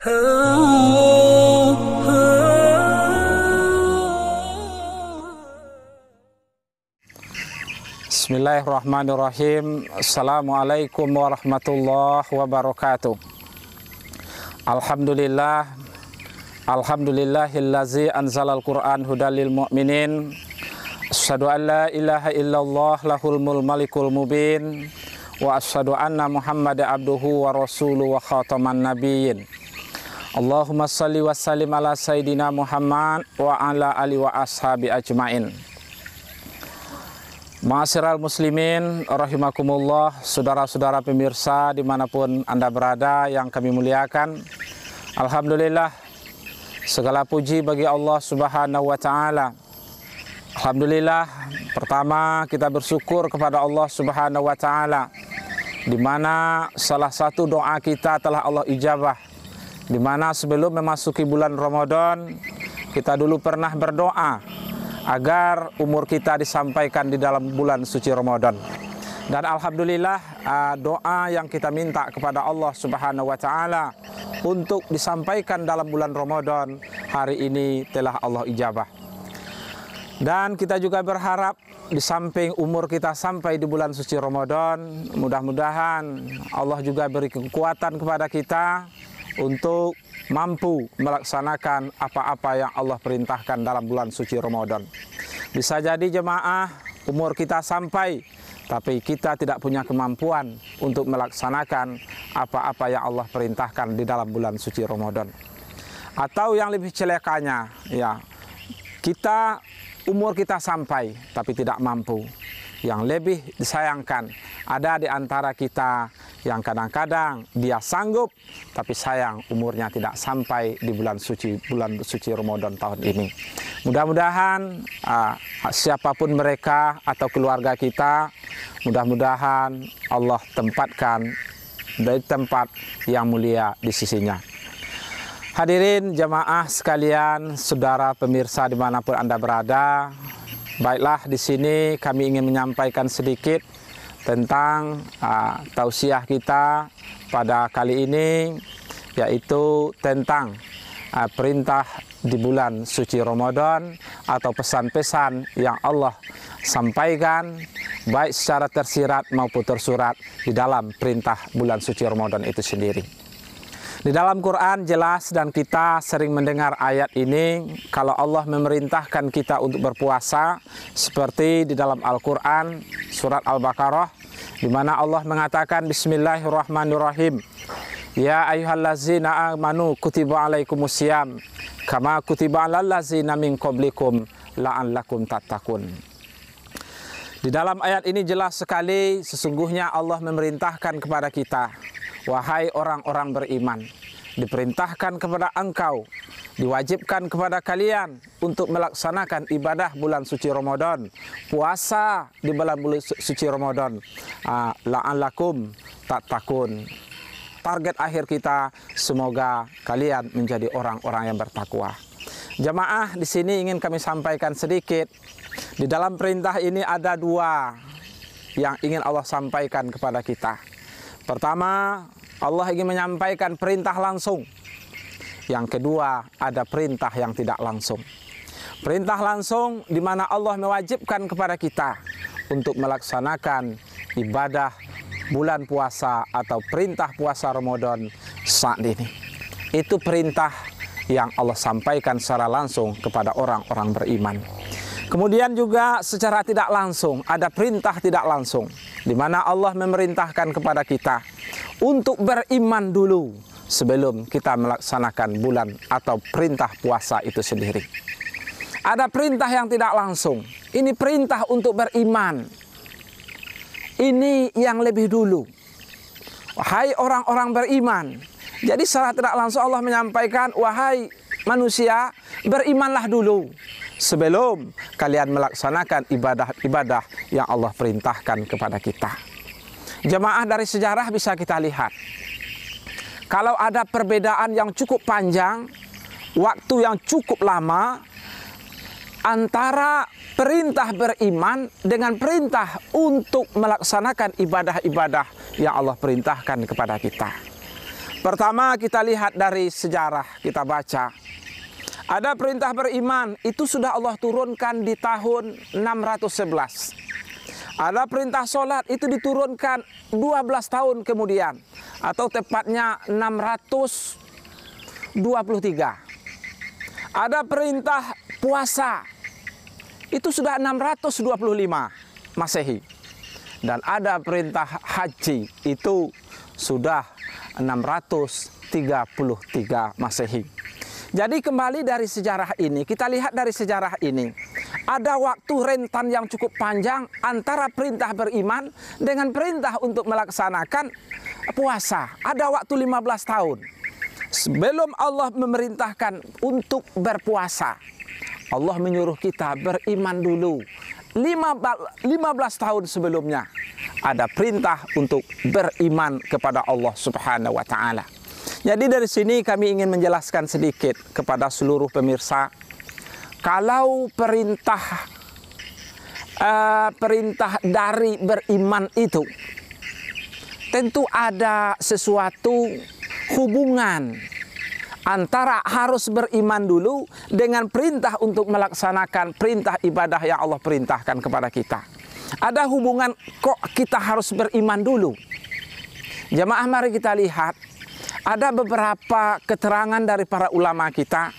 Bismillahirrahmanirrahim. Assalamualaikum warahmatullahi wabarakatuh. Alhamdulillahillazi anzalal Qur'an hudalil mu'minin. Asyhadu an la ilaha illallah lahul malikul mubin. Wa asyhadu anna Muhammadan abduhu wa rasuluhu wa khataman nabiyyin. Allahumma salli wa sallim ala sayyidina Muhammad wa ala ali wa ashabi ajmain. Ma'asyiral muslimin rahimakumullah, saudara-saudara pemirsa dimanapun Anda berada yang kami muliakan. Alhamdulillah, segala puji bagi Allah Subhanahu wa ta'ala. Alhamdulillah, pertama kita bersyukur kepada Allah Subhanahu wa ta'ala, di mana salah satu doa kita telah Allah ijabah. Di mana sebelum memasuki bulan Ramadan, kita dulu pernah berdoa agar umur kita disampaikan di dalam bulan suci Ramadan. Dan alhamdulillah, doa yang kita minta kepada Allah Subhanahu wa ta'ala untuk disampaikan dalam bulan Ramadan hari ini telah Allah ijabah. Dan kita juga berharap di samping umur kita sampai di bulan suci Ramadan, mudah-mudahan Allah juga beri kekuatan kepada kita untuk mampu melaksanakan apa-apa yang Allah perintahkan dalam bulan suci Ramadan. Bisa jadi jemaah umur kita sampai, tapi kita tidak punya kemampuan untuk melaksanakan apa-apa yang Allah perintahkan di dalam bulan suci Ramadan. Atau yang lebih celakanya, ya, kita umur kita sampai tapi tidak mampu. Yang lebih disayangkan, ada di antara kita yang kadang-kadang dia sanggup tapi sayang umurnya tidak sampai di bulan suci Ramadan tahun ini. Mudah-mudahan siapapun mereka atau keluarga kita, mudah-mudahan Allah tempatkan dari tempat yang mulia di sisinya. Hadirin jamaah sekalian, saudara pemirsa dimanapun Anda berada, baiklah, di sini kami ingin menyampaikan sedikit tentang tausiah kita pada kali ini, yaitu tentang perintah di bulan suci Ramadan atau pesan-pesan yang Allah sampaikan baik secara tersirat maupun tersurat di dalam perintah bulan suci Ramadan itu sendiri. Di dalam Quran jelas, dan kita sering mendengar ayat ini, kalau Allah memerintahkan kita untuk berpuasa, seperti di dalam Al-Quran surat Al-Baqarah, di mana Allah mengatakan Bismillahirrahmanirrahim, Ya ayyuhallazina amanu kutiba alaikumusiyam kama kutiba alal ladzina min qablikum la'allakum tattaqun. Di dalam ayat ini jelas sekali, sesungguhnya Allah memerintahkan kepada kita, wahai orang-orang beriman, diperintahkan kepada engkau, diwajibkan kepada kalian untuk melaksanakan ibadah bulan suci Ramadan, puasa di bulan suci Ramadan, la'allakum tattaqun. Target akhir kita, semoga kalian menjadi orang-orang yang bertakwa. Jemaah, di sini ingin kami sampaikan sedikit. Di dalam perintah ini ada dua yang ingin Allah sampaikan kepada kita. Pertama, Allah ingin menyampaikan perintah langsung. Yang kedua, ada perintah yang tidak langsung. Perintah langsung di mana Allah mewajibkan kepada kita untuk melaksanakan ibadah bulan puasa atau perintah puasa Ramadan saat ini. Itu perintah yang Allah sampaikan secara langsung kepada orang-orang beriman. Kemudian juga secara tidak langsung ada perintah tidak langsung, di mana Allah memerintahkan kepada kita untuk beriman dulu sebelum kita melaksanakan bulan atau perintah puasa itu sendiri. Ada perintah yang tidak langsung, ini perintah untuk beriman. Ini yang lebih dulu, wahai orang-orang beriman. Jadi secara tidak langsung Allah menyampaikan, wahai manusia, berimanlah dulu sebelum kalian melaksanakan ibadah-ibadah yang Allah perintahkan kepada kita. Jemaah, dari sejarah bisa kita lihat, kalau ada perbedaan yang cukup panjang, waktu yang cukup lama antara perintah beriman dengan perintah untuk melaksanakan ibadah-ibadah yang Allah perintahkan kepada kita. Pertama, kita lihat dari sejarah, kita baca. Ada perintah beriman, itu sudah Allah turunkan di tahun 611. Ada perintah sholat, itu diturunkan 12 tahun kemudian, atau tepatnya 623. Ada perintah puasa, itu sudah 625 Masehi. Dan ada perintah haji, itu sudah 633 Masehi. Jadi kembali dari sejarah ini, kita lihat dari sejarah ini, ada waktu rentan yang cukup panjang antara perintah beriman dengan perintah untuk melaksanakan puasa. Ada waktu 15 tahun. Sebelum Allah memerintahkan untuk berpuasa, Allah menyuruh kita beriman dulu. 15 tahun sebelumnya ada perintah untuk beriman kepada Allah Subhanahu wa Ta'ala. Jadi dari sini kami ingin menjelaskan sedikit kepada seluruh pemirsa, kalau perintah dari beriman itu tentu ada sesuatu hubungan antara harus beriman dulu dengan perintah untuk melaksanakan perintah ibadah yang Allah perintahkan kepada kita. Ada hubungan kok kita harus beriman dulu. Jamaah, mari kita lihat. Ada beberapa keterangan dari para ulama kita.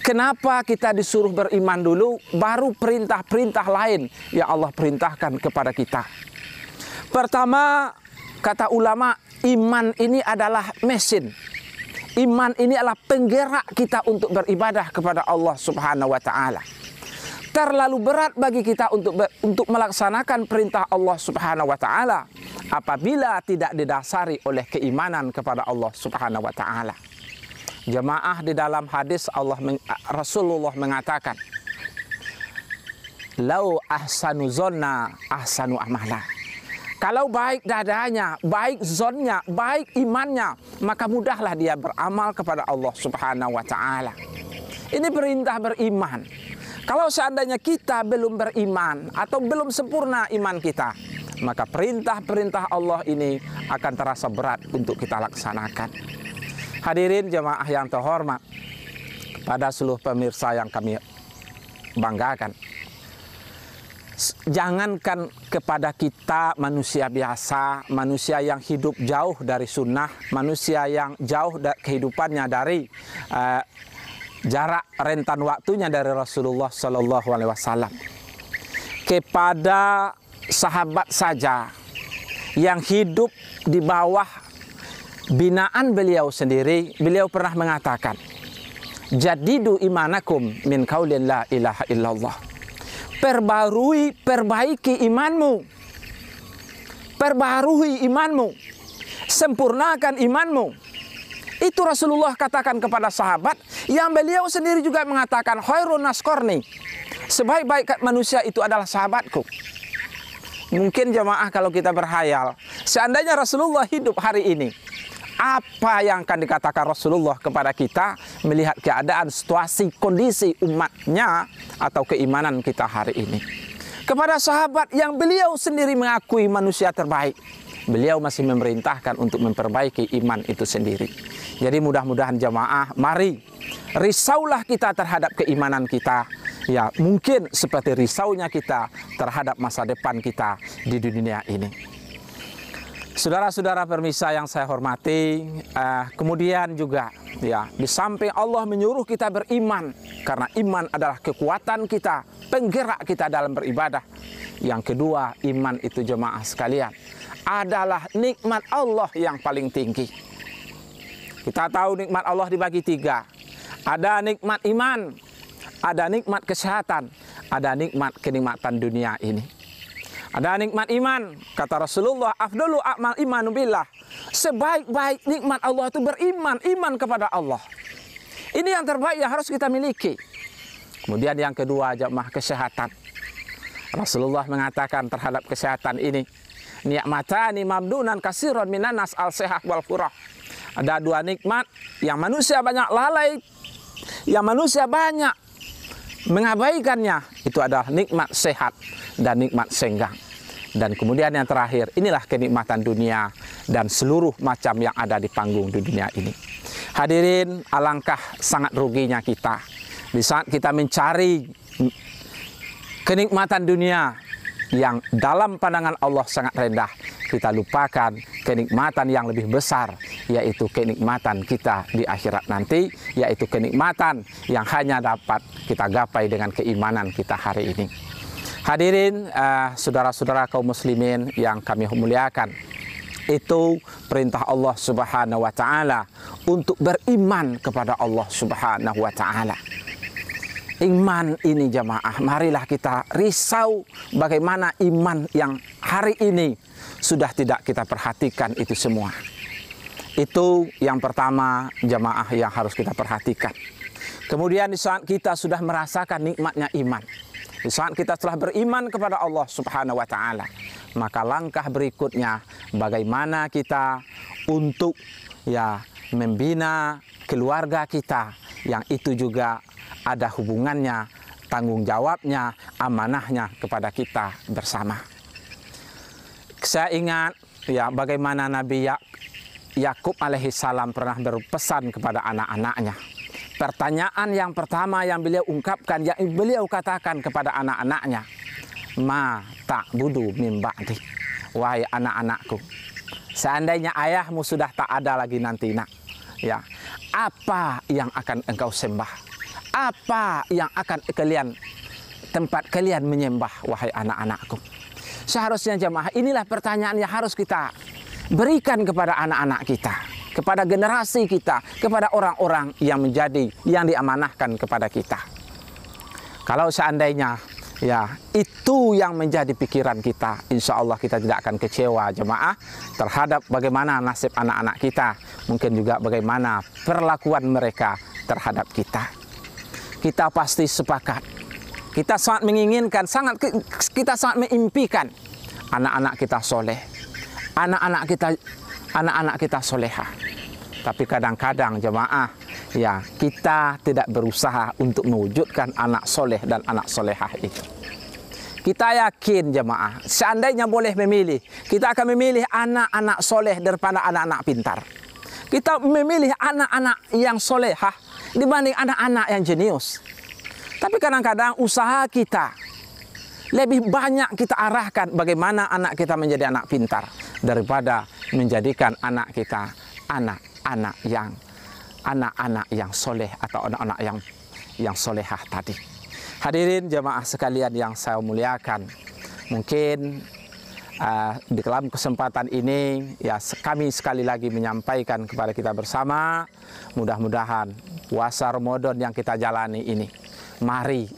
Kenapa kita disuruh beriman dulu, baru perintah-perintah lain yang Allah perintahkan kepada kita. Pertama, kata ulama, iman ini adalah mesin. Iman ini adalah penggerak kita untuk beribadah kepada Allah Subhanahu wa Ta'ala. Terlalu berat bagi kita untuk melaksanakan perintah Allah Subhanahu wa Ta'ala apabila tidak didasari oleh keimanan kepada Allah Subhanahu wa Ta'ala. Jemaah, di dalam hadis Rasulullah mengatakan, "Lau ahsanu zonna ahsanu amala." Kalau baik dadanya, baik zonnya, baik imannya, maka mudahlah dia beramal kepada Allah Subhanahu wa Ta'ala. Ini perintah beriman. Kalau seandainya kita belum beriman atau belum sempurna iman kita, maka perintah-perintah Allah ini akan terasa berat untuk kita laksanakan. Hadirin jemaah yang terhormat, pada seluruh pemirsa yang kami banggakan, jangankan kepada kita manusia biasa, manusia yang hidup jauh dari sunnah, manusia yang jauh kehidupannya dari jarak rentan waktunya dari Rasulullah Sallallahu Alaihi Wasallam, kepada sahabat saja yang hidup di bawah binaan beliau sendiri, beliau pernah mengatakan, "Jadidu imanakum min qaulin la ilaha illallah." Perbaiki imanmu. Perbarui imanmu. Sempurnakan imanmu. Itu Rasulullah katakan kepada sahabat, yang beliau sendiri juga mengatakan, "Khairun nas qarni." Sebaik-baik manusia itu adalah sahabatku. Mungkin jemaah kalau kita berhayal, seandainya Rasulullah hidup hari ini, apa yang akan dikatakan Rasulullah kepada kita melihat keadaan, situasi, kondisi umatnya atau keimanan kita hari ini. Kepada sahabat yang beliau sendiri mengakui manusia terbaik, beliau masih memerintahkan untuk memperbaiki iman itu sendiri. Jadi mudah-mudahan jemaah, mari risaulah kita terhadap keimanan kita. Ya, mungkin seperti risaunya kita terhadap masa depan kita di dunia ini. Saudara-saudara pemirsa yang saya hormati, kemudian juga ya, di samping Allah menyuruh kita beriman, karena iman adalah kekuatan kita, penggerak kita dalam beribadah. Yang kedua, iman itu jemaah sekalian adalah nikmat Allah yang paling tinggi. Kita tahu nikmat Allah dibagi tiga. Ada nikmat iman, ada nikmat kesehatan, ada nikmat kenikmatan dunia ini. Ada nikmat iman, kata Rasulullah, afdalu a'mal imanu billah. Sebaik-baik nikmat Allah itu beriman, iman kepada Allah. Ini yang terbaik yang harus kita miliki. Kemudian yang kedua, jamaah, kesehatan. Rasulullah mengatakan terhadap kesehatan ini, ni'matani mamdunan kasiron minanas al-sehah wal furah. Ada dua nikmat yang manusia banyak lalai, yang manusia banyak mengabaikannya. Itu adalah nikmat sehat dan nikmat senggang. Dan kemudian yang terakhir, inilah kenikmatan dunia dan seluruh macam yang ada di panggung di dunia ini. Hadirin, alangkah sangat ruginya kita di saat kita mencari kenikmatan dunia yang dalam pandangan Allah sangat rendah, kita lupakan kenikmatan yang lebih besar, yaitu kenikmatan kita di akhirat nanti, yaitu kenikmatan yang hanya dapat kita gapai dengan keimanan kita hari ini. Hadirin, saudara-saudara kaum muslimin yang kami muliakan, itu perintah Allah Subhanahu wa Ta'ala untuk beriman kepada Allah Subhanahu wa Ta'ala. Iman ini jamaah, marilah kita risau bagaimana iman yang hari ini sudah tidak kita perhatikan itu semua. Itu yang pertama jamaah yang harus kita perhatikan. Kemudian di saat kita sudah merasakan nikmatnya iman, di saat kita telah beriman kepada Allah Subhanahu wa Ta'ala, maka langkah berikutnya bagaimana kita untuk membina keluarga kita, yang itu juga ada hubungannya, tanggung jawabnya, amanahnya kepada kita bersama. Saya ingat bagaimana Nabi Yakub alaihissalam pernah berpesan kepada anak-anaknya. Pertanyaan yang pertama yang beliau ungkapkan, yang beliau katakan kepada anak-anaknya, ma ta'budu min ba'di, wahai anak-anakku, seandainya ayahmu sudah tak ada lagi nanti nak, apa yang akan engkau sembah? Apa yang akan tempat kalian menyembah, wahai anak-anakku? Seharusnya jemaah, inilah pertanyaan yang harus kita berikan kepada anak-anak kita, kepada generasi kita, kepada orang-orang yang diamanahkan kepada kita. Kalau seandainya itu yang menjadi pikiran kita, insya Allah kita tidak akan kecewa jemaah terhadap bagaimana nasib anak-anak kita, mungkin juga bagaimana perlakuan mereka terhadap kita. Kita pasti sepakat, kita sangat menginginkan, kita sangat mengimpikan anak-anak kita soleh, anak-anak kita solehah. Tapi kadang-kadang jemaah, kita tidak berusaha untuk mewujudkan anak soleh dan anak solehah itu. Kita yakin jemaah, seandainya boleh memilih, kita akan memilih anak-anak soleh daripada anak-anak pintar. Kita memilih anak-anak yang solehah dibanding anak-anak yang jenius. Tapi kadang-kadang usaha kita lebih banyak kita arahkan bagaimana anak kita menjadi anak pintar daripada menjadikan anak kita anak-anak yang soleh atau anak-anak yang solehah tadi. Hadirin jemaah sekalian yang saya muliakan, mungkin di dalam kesempatan ini kami sekali lagi menyampaikan kepada kita bersama, mudah-mudahan puasa Ramadan yang kita jalani ini, mari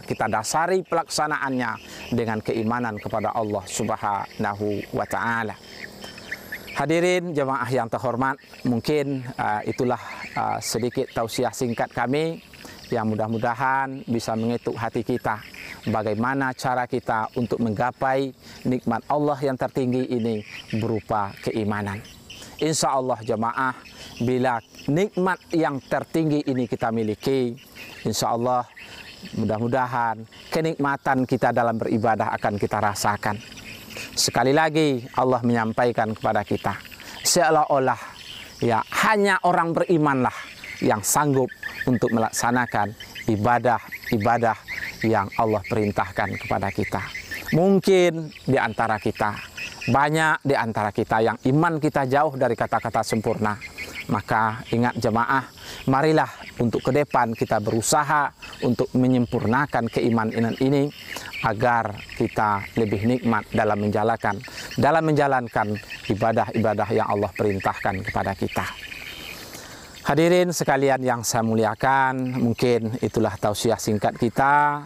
kita dasari pelaksanaannya dengan keimanan kepada Allah Subhanahu wa Ta'ala. Hadirin jemaah yang terhormat, mungkin itulah sedikit tausiah singkat kami yang mudah-mudahan bisa mengetuk hati kita bagaimana cara kita untuk menggapai nikmat Allah yang tertinggi ini berupa keimanan. Insya Allah jemaah, bila nikmat yang tertinggi ini kita miliki, insya Allah mudah-mudahan kenikmatan kita dalam beribadah akan kita rasakan. Sekali lagi Allah menyampaikan kepada kita, seolah-olah hanya orang berimanlah yang sanggup untuk melaksanakan ibadah yang Allah perintahkan kepada kita. Mungkin di antara kita, banyak di antara kita yang iman kita jauh dari kata-kata sempurna. Maka ingat jemaah, marilah untuk ke depan kita berusaha untuk menyempurnakan keimanan ini agar kita lebih nikmat dalam menjalankan ibadah-ibadah yang Allah perintahkan kepada kita. Hadirin sekalian yang saya muliakan, mungkin itulah tausiah singkat kita.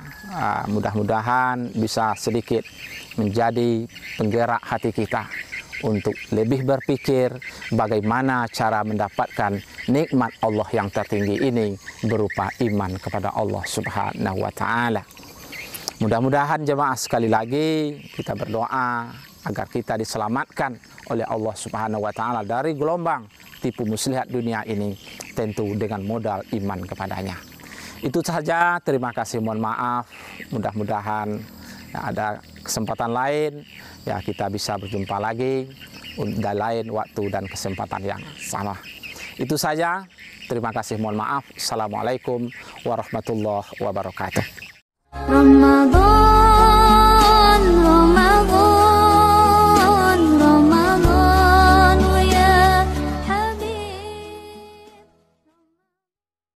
Mudah-mudahan bisa sedikit menjadi penggerak hati kita untuk lebih berpikir bagaimana cara mendapatkan nikmat Allah yang tertinggi ini berupa iman kepada Allah Subhanahu wa Ta'ala. Mudah-mudahan jemaah sekali lagi kita berdoa agar kita diselamatkan oleh Allah Subhanahu wa Ta'ala dari gelombang tipu muslihat dunia ini, tentu dengan modal iman kepadanya. Itu saja, terima kasih, mohon maaf. Mudah-mudahan Ya, ada kesempatan lain ya kita bisa berjumpa lagi dan lain waktu dan kesempatan yang sama. Itu saja. Terima kasih. Mohon maaf. Assalamualaikum warahmatullahi wabarakatuh. Ramadan.